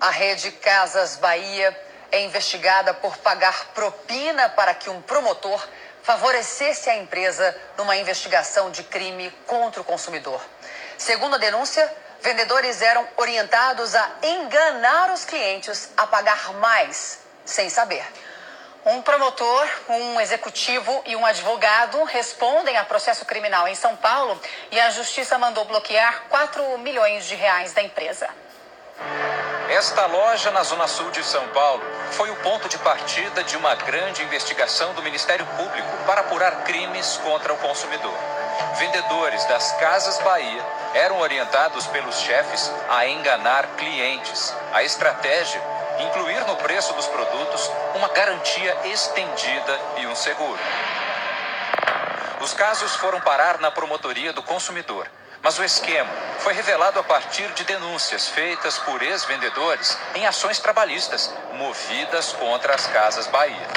A rede Casas Bahia é investigada por pagar propina para que um promotor favorecesse a empresa numa investigação de crime contra o consumidor. Segundo a denúncia, vendedores eram orientados a enganar os clientes a pagar mais, sem saber. Um promotor, um executivo e um advogado respondem a processo criminal em São Paulo e a justiça mandou bloquear 4 milhões de reais da empresa. Esta loja na Zona Sul de São Paulo foi o ponto de partida de uma grande investigação do Ministério Público para apurar crimes contra o consumidor. Vendedores das Casas Bahia eram orientados pelos chefes a enganar clientes. A estratégia, incluir no preço dos produtos uma garantia estendida e um seguro. Os casos foram parar na Promotoria do Consumidor, mas o esquema foi revelado a partir de denúncias feitas por ex-vendedores em ações trabalhistas movidas contra as Casas Bahia.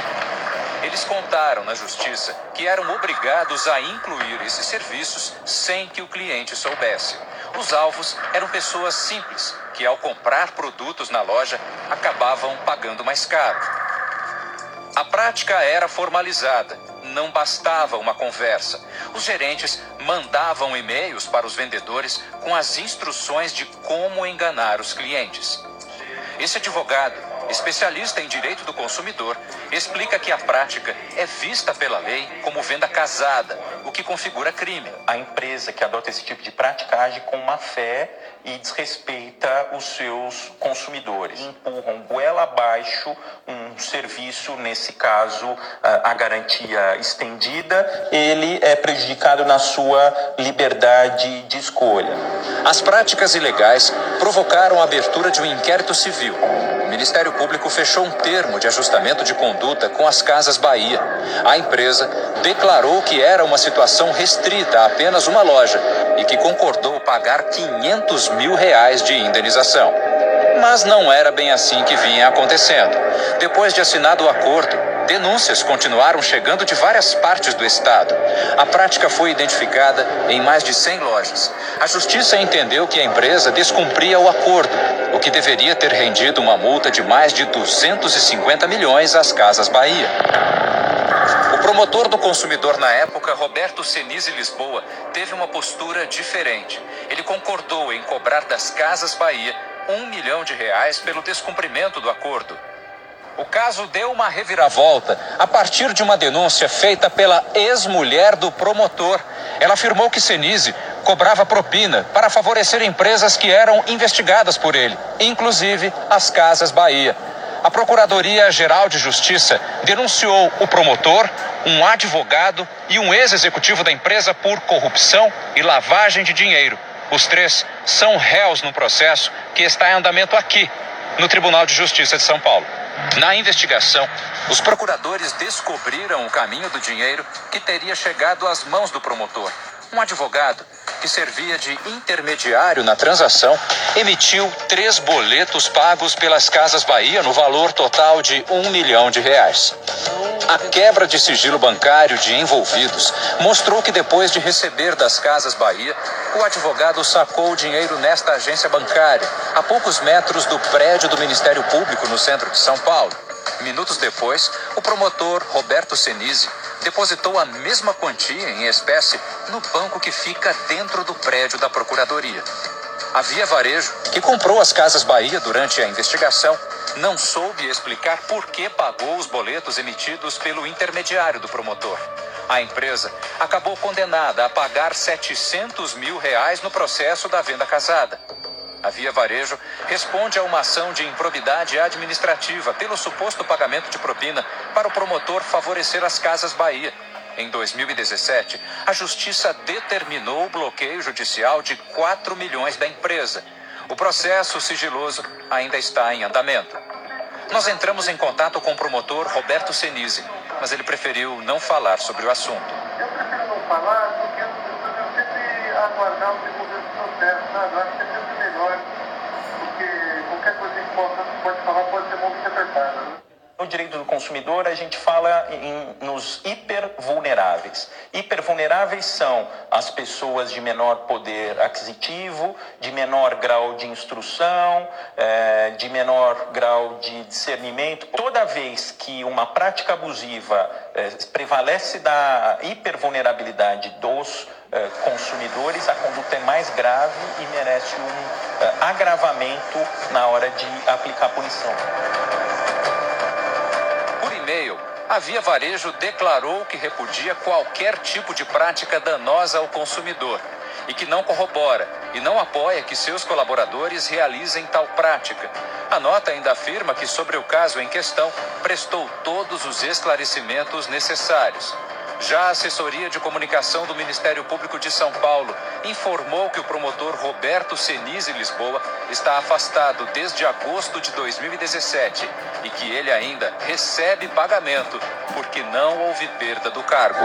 Eles contaram na justiça que eram obrigados a incluir esses serviços sem que o cliente soubesse. Os alvos eram pessoas simples, que ao comprar produtos na loja acabavam pagando mais caro. A prática era formalizada, não bastava uma conversa. Os gerentes mandavam e-mails para os vendedores com as instruções de como enganar os clientes. Esse advogado, especialista em direito do consumidor, explica que a prática é vista pela lei como venda casada, o que configura crime. A empresa que adota esse tipo de prática age com má fé e desrespeita os seus consumidores. Empurram goela abaixo um serviço, nesse caso, a garantia estendida, ele é prejudicado na sua liberdade de escolha. As práticas ilegais provocaram a abertura de um inquérito civil. O Ministério Público fechou um termo de ajustamento de conduta com as Casas Bahia. A empresa declarou que era uma situação restrita a apenas uma loja e que concordou pagar R$500 mil de indenização. Mas não era bem assim que vinha acontecendo. Depois de assinado o acordo, denúncias continuaram chegando de várias partes do estado. A prática foi identificada em mais de 100 lojas. A justiça entendeu que a empresa descumpria o acordo, o que deveria ter rendido uma multa de mais de 250 milhões às Casas Bahia. O promotor do consumidor na época, Roberto Senise Lisboa, teve uma postura diferente. Ele concordou em cobrar das Casas Bahia R$1 milhão pelo descumprimento do acordo. O caso deu uma reviravolta a partir de uma denúncia feita pela ex-mulher do promotor. Ela afirmou que Senise cobrava propina para favorecer empresas que eram investigadas por ele, inclusive as Casas Bahia. A Procuradoria-Geral de Justiça denunciou o promotor, um advogado e um ex-executivo da empresa por corrupção e lavagem de dinheiro. Os três são réus no processo que está em andamento aqui, no Tribunal de Justiça de São Paulo. Na investigação, os procuradores descobriram o caminho do dinheiro que teria chegado às mãos do promotor. Um advogado que servia de intermediário na transação emitiu 3 boletos pagos pelas Casas Bahia no valor total de R$1 milhão. A quebra de sigilo bancário de envolvidos mostrou que depois de receber das Casas Bahia, o advogado sacou o dinheiro nesta agência bancária, a poucos metros do prédio do Ministério Público no centro de São Paulo. Minutos depois, o promotor Roberto Senise depositou a mesma quantia em espécie no banco que fica dentro do prédio da Procuradoria. A Via Varejo, que comprou as Casas Bahia durante a investigação, não soube explicar por que pagou os boletos emitidos pelo intermediário do promotor. A empresa acabou condenada a pagar R$700 mil no processo da venda casada. A Via Varejo responde a uma ação de improbidade administrativa pelo suposto pagamento de propina para o promotor favorecer as Casas Bahia. Em 2017, a Justiça determinou o bloqueio judicial de 4 milhões da empresa. O processo sigiloso ainda está em andamento. Nós entramos em contato com o promotor Roberto Senise, mas ele preferiu não falar sobre o assunto. Eu prefiro não falar porque eu sempre aguardar o desenvolvimento do processo, sabe? Eu acho que é sempre melhor, porque qualquer coisa que pode falar pode ser mal interpretada, né? No direito do consumidor, a gente fala nos hipervulneráveis. Hipervulneráveis são as pessoas de menor poder aquisitivo, de menor grau de instrução, de menor grau de discernimento. Toda vez que uma prática abusiva prevalece da hipervulnerabilidade dos consumidores, a conduta é mais grave e merece um agravamento na hora de aplicar a punição. A Via Varejo declarou que repudia qualquer tipo de prática danosa ao consumidor e que não corrobora e não apoia que seus colaboradores realizem tal prática. A nota ainda afirma que, sobre o caso em questão, prestou todos os esclarecimentos necessários. Já a assessoria de comunicação do Ministério Público de São Paulo informou que o promotor Roberto Senise Lisboa está afastado desde agosto de 2017 e que ele ainda recebe pagamento porque não houve perda do cargo.